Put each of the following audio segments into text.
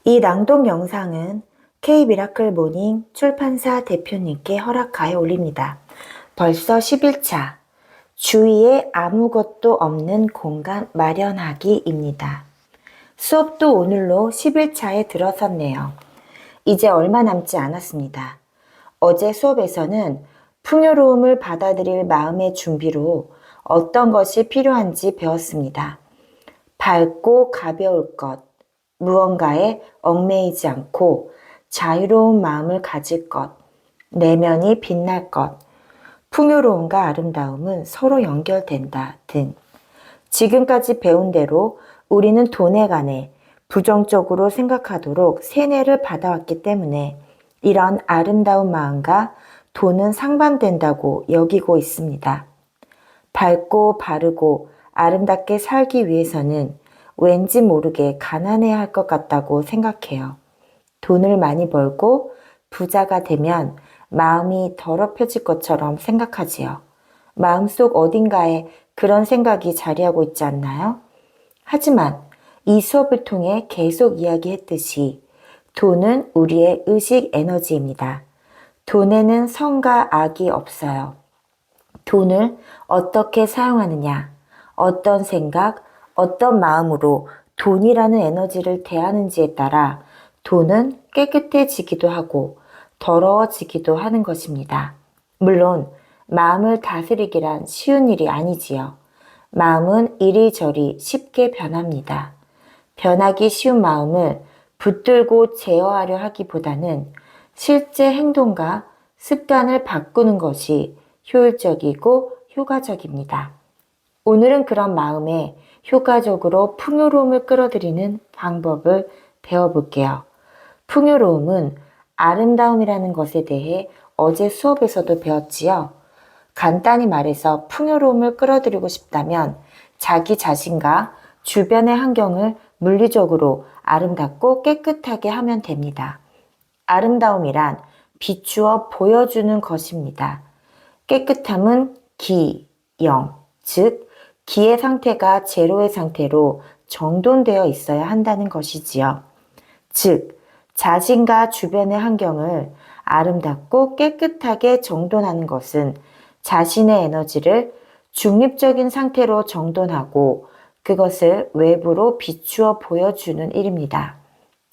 이 낭독 영상은 K-미라클 모닝 출판사 대표님께 허락하여 올립니다. 벌써 11차 주위에 아무것도 없는 공간 마련하기입니다. 수업도 오늘로 11차에 들어섰네요. 이제 얼마 남지 않았습니다. 어제 수업에서는 풍요로움을 받아들일 마음의 준비로 어떤 것이 필요한지 배웠습니다. 밝고 가벼울 것, 무언가에 얽매이지 않고 자유로운 마음을 가질 것, 내면이 빛날 것, 풍요로움과 아름다움은 서로 연결된다 등 지금까지 배운 대로 우리는 돈에 관해 부정적으로 생각하도록 세뇌를 받아왔기 때문에 이런 아름다운 마음과 돈은 상반된다고 여기고 있습니다. 밝고 바르고 아름답게 살기 위해서는 왠지 모르게 가난해야 할 것 같다고 생각해요. 돈을 많이 벌고 부자가 되면 마음이 더럽혀질 것처럼 생각하지요. 마음속 어딘가에 그런 생각이 자리하고 있지 않나요? 하지만 이 수업을 통해 계속 이야기했듯이 돈은 우리의 의식 에너지입니다. 돈에는 선과 악이 없어요. 돈을 어떻게 사용하느냐, 어떤 생각, 어떤 마음으로 돈이라는 에너지를 대하는지에 따라 돈은 깨끗해지기도 하고 더러워지기도 하는 것입니다. 물론 마음을 다스리기란 쉬운 일이 아니지요. 마음은 이리저리 쉽게 변합니다. 변하기 쉬운 마음을 붙들고 제어하려 하기보다는 실제 행동과 습관을 바꾸는 것이 효율적이고 효과적입니다. 오늘은 그런 마음에 효과적으로 풍요로움을 끌어들이는 방법을 배워볼게요. 풍요로움은 아름다움이라는 것에 대해 어제 수업에서도 배웠지요. 간단히 말해서 풍요로움을 끌어들이고 싶다면 자기 자신과 주변의 환경을 물리적으로 아름답고 깨끗하게 하면 됩니다. 아름다움이란 비추어 보여주는 것입니다. 깨끗함은 기, 영, 즉 기의 상태가 제로의 상태로 정돈되어 있어야 한다는 것이지요. 즉 자신과 주변의 환경을 아름답고 깨끗하게 정돈하는 것은 자신의 에너지를 중립적인 상태로 정돈하고 그것을 외부로 비추어 보여주는 일입니다.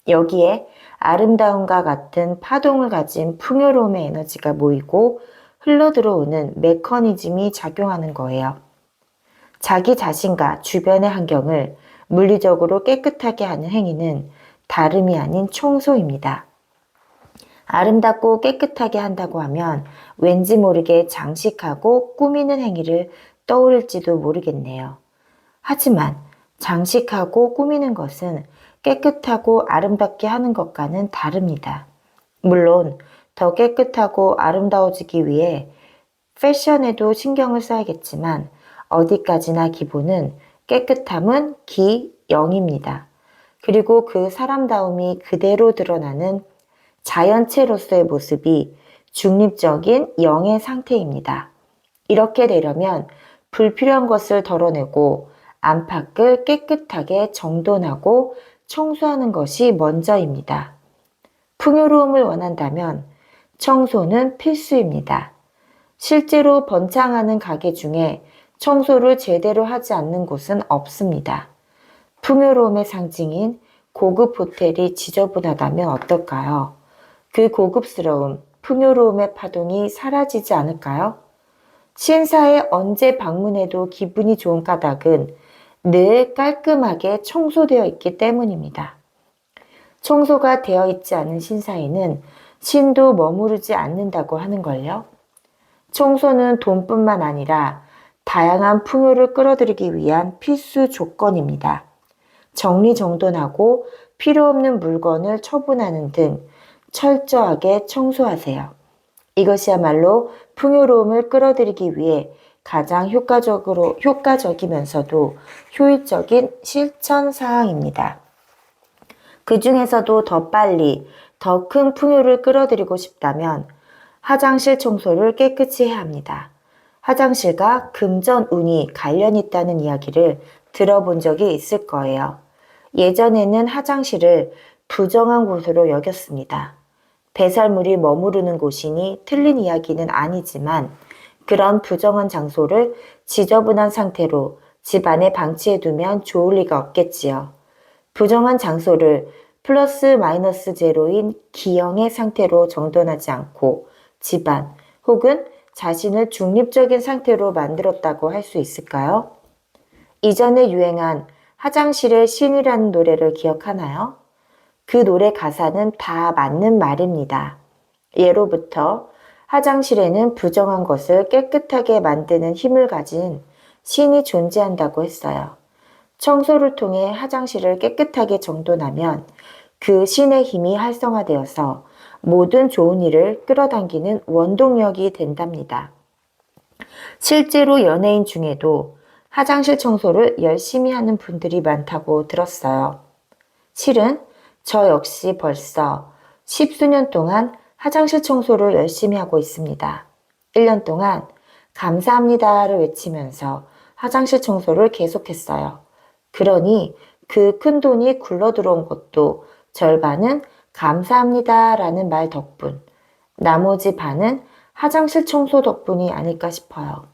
여기에 아름다움과 같은 파동을 가진 풍요로움의 에너지가 모이고 흘러들어오는 메커니즘이 작용하는 거예요. 자기 자신과 주변의 환경을 물리적으로 깨끗하게 하는 행위는 다름이 아닌 청소입니다. 아름답고 깨끗하게 한다고 하면 왠지 모르게 장식하고 꾸미는 행위를 떠올릴지도 모르겠네요. 하지만 장식하고 꾸미는 것은 깨끗하고 아름답게 하는 것과는 다릅니다. 물론 더 깨끗하고 아름다워지기 위해 패션에도 신경을 써야겠지만 어디까지나 기본은 깨끗함은 기, 영입니다. 그리고 그 사람다움이 그대로 드러나는 자연체로서의 모습이 중립적인 영의 상태입니다. 이렇게 되려면 불필요한 것을 덜어내고 안팎을 깨끗하게 정돈하고 청소하는 것이 먼저입니다. 풍요로움을 원한다면 청소는 필수입니다. 실제로 번창하는 가게 중에 청소를 제대로 하지 않는 곳은 없습니다. 풍요로움의 상징인 고급 호텔이 지저분하다면 어떨까요? 그 고급스러움, 풍요로움의 파동이 사라지지 않을까요? 신사에 언제 방문해도 기분이 좋은 까닭은 늘 깔끔하게 청소되어 있기 때문입니다. 청소가 되어 있지 않은 신사에는 신도 머무르지 않는다고 하는걸요. 청소는 돈뿐만 아니라 다양한 풍요를 끌어들이기 위한 필수 조건입니다. 정리정돈하고 필요 없는 물건을 처분하는 등 철저하게 청소하세요. 이것이야말로 풍요로움을 끌어들이기 위해 가장 효과적이면서도 효율적인 실천 사항입니다. 그 중에서도 더 빨리, 더 큰 풍요를 끌어들이고 싶다면 화장실 청소를 깨끗이 해야 합니다. 화장실과 금전 운이 관련 있다는 이야기를 들어본 적이 있을 거예요. 예전에는 화장실을 부정한 곳으로 여겼습니다. 배설물이 머무르는 곳이니 틀린 이야기는 아니지만 그런 부정한 장소를 지저분한 상태로 집 안에 방치해두면 좋을 리가 없겠지요. 부정한 장소를 플러스 마이너스 제로인 기형의 상태로 정돈하지 않고 집안 혹은 자신을 중립적인 상태로 만들었다고 할 수 있을까요? 이전에 유행한 화장실의 신이라는 노래를 기억하나요? 그 노래 가사는 다 맞는 말입니다. 예로부터 화장실에는 부정한 것을 깨끗하게 만드는 힘을 가진 신이 존재한다고 했어요. 청소를 통해 화장실을 깨끗하게 정돈하면 그 신의 힘이 활성화되어서 모든 좋은 일을 끌어당기는 원동력이 된답니다. 실제로 연예인 중에도 화장실 청소를 열심히 하는 분들이 많다고 들었어요. 실은 저 역시 벌써 10수년 동안 화장실 청소를 열심히 하고 있습니다. 1년 동안 감사합니다를 외치면서 화장실 청소를 계속했어요. 그러니 그 큰 돈이 굴러 들어온 것도 절반은 감사합니다라는 말 덕분, 나머지 반은 화장실 청소 덕분이 아닐까 싶어요.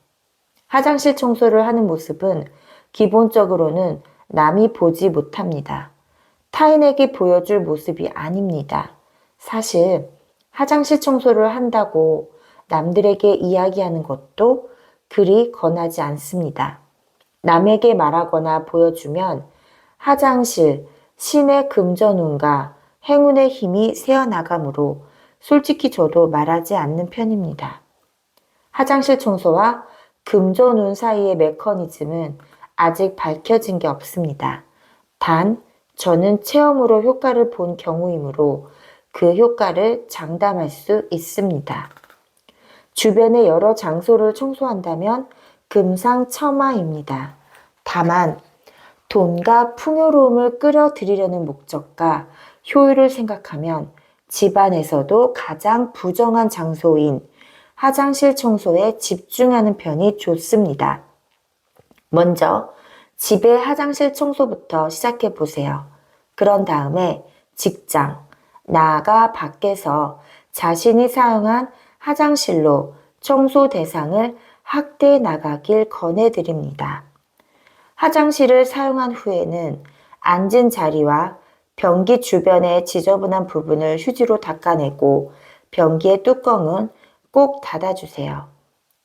화장실 청소를 하는 모습은 기본적으로는 남이 보지 못합니다. 타인에게 보여줄 모습이 아닙니다. 사실 화장실 청소를 한다고 남들에게 이야기하는 것도 그리 권하지 않습니다. 남에게 말하거나 보여주면 화장실, 신의 금전운과 행운의 힘이 새어나가므로 솔직히 저도 말하지 않는 편입니다. 화장실 청소와 금전운 사이의 메커니즘은 아직 밝혀진 게 없습니다. 단, 저는 체험으로 효과를 본 경우이므로 그 효과를 장담할 수 있습니다. 주변의 여러 장소를 청소한다면 금상첨화입니다. 다만 돈과 풍요로움을 끌어들이려는 목적과 효율을 생각하면 집안에서도 가장 부정한 장소인 화장실 청소에 집중하는 편이 좋습니다. 먼저 집의 화장실 청소부터 시작해 보세요. 그런 다음에 직장, 나아가 밖에서 자신이 사용한 화장실로 청소 대상을 확대해 나가길 권해드립니다. 화장실을 사용한 후에는 앉은 자리와 변기 주변의 지저분한 부분을 휴지로 닦아내고 변기의 뚜껑은 꼭 닫아주세요.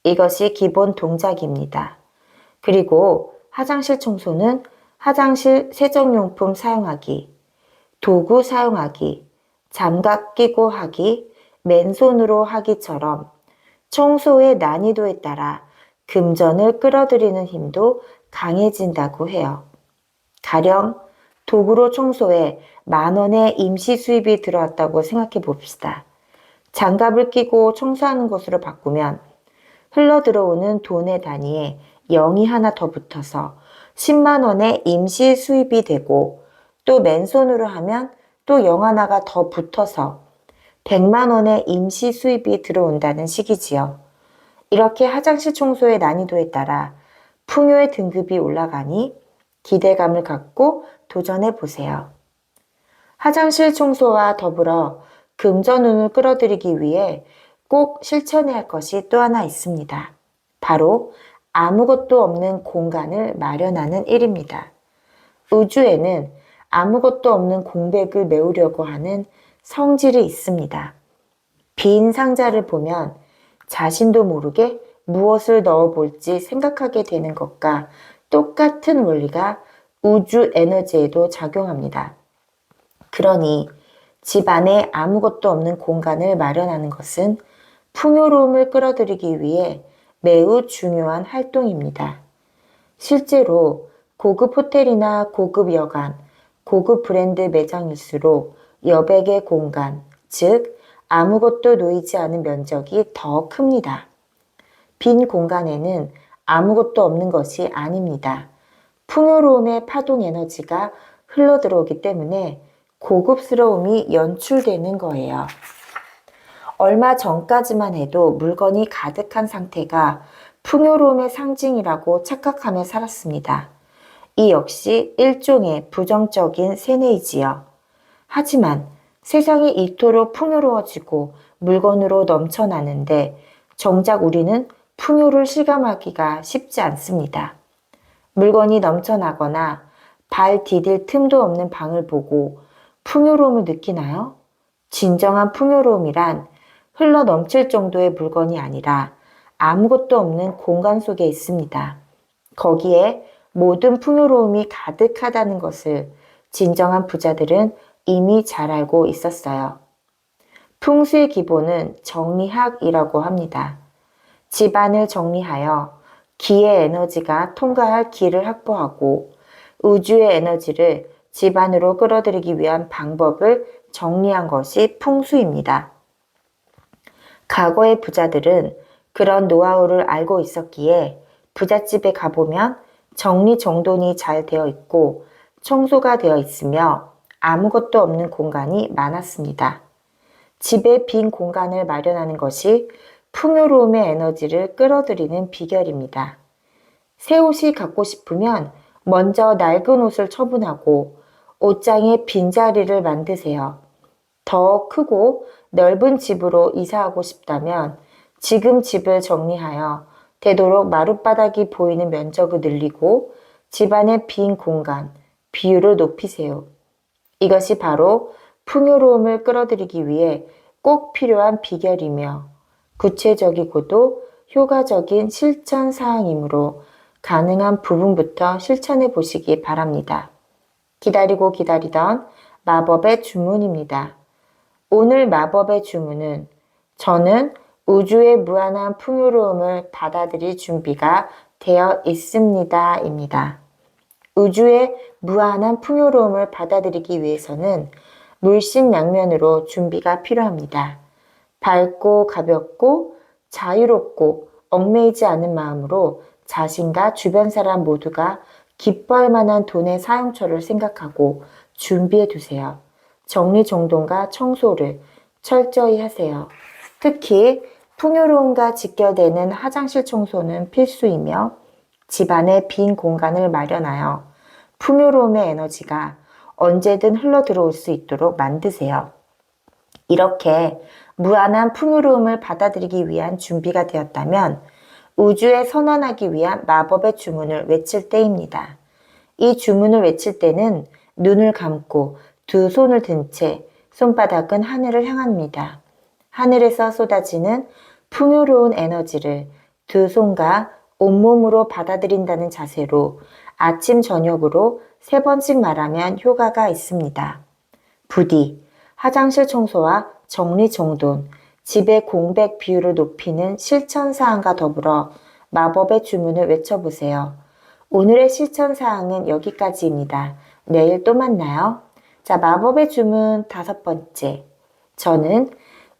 이것이 기본 동작입니다. 그리고 화장실 청소는 화장실 세정용품 사용하기, 도구 사용하기, 장갑 끼고 하기, 맨손으로 하기처럼 청소의 난이도에 따라 금전을 끌어들이는 힘도 강해진다고 해요. 가령 도구로 청소에 10,000원의 임시 수입이 들어왔다고 생각해 봅시다. 장갑을 끼고 청소하는 것으로 바꾸면 흘러 들어오는 돈의 단위에 0이 하나 더 붙어서 10만 원의 임시 수입이 되고 또 맨손으로 하면 또 0 하나가 더 붙어서 100만 원의 임시 수입이 들어온다는 식이지요. 이렇게 화장실 청소의 난이도에 따라 풍요의 등급이 올라가니 기대감을 갖고 도전해 보세요. 화장실 청소와 더불어 금전운을 끌어들이기 위해 꼭 실천해야 할 것이 또 하나 있습니다. 바로 아무것도 없는 공간을 마련하는 일입니다. 우주에는 아무것도 없는 공백을 메우려고 하는 성질이 있습니다. 빈 상자를 보면 자신도 모르게 무엇을 넣어볼지 생각하게 되는 것과 똑같은 원리가 우주 에너지에도 작용합니다. 그러니 집 안에 아무것도 없는 공간을 마련하는 것은 풍요로움을 끌어들이기 위해 매우 중요한 활동입니다. 실제로 고급 호텔이나 고급 여관, 고급 브랜드 매장일수록 여백의 공간, 즉 아무것도 놓이지 않은 면적이 더 큽니다. 빈 공간에는 아무것도 없는 것이 아닙니다. 풍요로움의 파동 에너지가 흘러들어오기 때문에 고급스러움이 연출되는 거예요. 얼마 전까지만 해도 물건이 가득한 상태가 풍요로움의 상징이라고 착각하며 살았습니다. 이 역시 일종의 부정적인 세뇌이지요. 하지만 세상이 이토록 풍요로워지고 물건으로 넘쳐나는데 정작 우리는 풍요를 실감하기가 쉽지 않습니다. 물건이 넘쳐나거나 발 디딜 틈도 없는 방을 보고 풍요로움을 느끼나요? 진정한 풍요로움이란 흘러 넘칠 정도의 물건이 아니라 아무것도 없는 공간 속에 있습니다. 거기에 모든 풍요로움이 가득하다는 것을 진정한 부자들은 이미 잘 알고 있었어요. 풍수의 기본은 정리학이라고 합니다. 집안을 정리하여 기의 에너지가 통과할 길을 확보하고 우주의 에너지를 집안으로 끌어들이기 위한 방법을 정리한 것이 풍수입니다. 과거의 부자들은 그런 노하우를 알고 있었기에 부잣집에 가보면 정리정돈이 잘 되어 있고 청소가 되어 있으며 아무것도 없는 공간이 많았습니다. 집에 빈 공간을 마련하는 것이 풍요로움의 에너지를 끌어들이는 비결입니다. 새 옷이 갖고 싶으면 먼저 낡은 옷을 처분하고 옷장에 빈자리를 만드세요. 더 크고 넓은 집으로 이사하고 싶다면 지금 집을 정리하여 되도록 마룻바닥이 보이는 면적을 늘리고 집안의 빈 공간, 비율을 높이세요. 이것이 바로 풍요로움을 끌어들이기 위해 꼭 필요한 비결이며 구체적이고도 효과적인 실천 사항이므로 가능한 부분부터 실천해 보시기 바랍니다. 기다리고 기다리던 마법의 주문입니다. 오늘 마법의 주문은 저는 우주의 무한한 풍요로움을 받아들일 준비가 되어 있습니다. 입니다. 우주의 무한한 풍요로움을 받아들이기 위해서는 물신양면으로 준비가 필요합니다. 밝고 가볍고 자유롭고 얽매이지 않은 마음으로 자신과 주변 사람 모두가 기뻐할 만한 돈의 사용처를 생각하고 준비해 두세요. 정리정돈과 청소를 철저히 하세요. 특히 풍요로움과 직결되는 화장실 청소는 필수이며 집안에 빈 공간을 마련하여 풍요로움의 에너지가 언제든 흘러 들어올 수 있도록 만드세요. 이렇게 무한한 풍요로움을 받아들이기 위한 준비가 되었다면 우주에 선언하기 위한 마법의 주문을 외칠 때입니다. 이 주문을 외칠 때는 눈을 감고 두 손을 든 채 손바닥은 하늘을 향합니다. 하늘에서 쏟아지는 풍요로운 에너지를 두 손과 온몸으로 받아들인다는 자세로 아침 저녁으로 3번씩 말하면 효과가 있습니다. 부디 화장실 청소와 정리정돈, 집의 공백 비율을 높이는 실천사항과 더불어 마법의 주문을 외쳐보세요. 오늘의 실천사항은 여기까지입니다. 내일 또 만나요. 자, 마법의 주문 5번째. 저는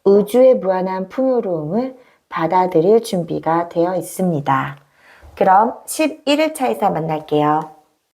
우주의 무한한 풍요로움을 받아들일 준비가 되어 있습니다. 그럼 11일차에서 만날게요.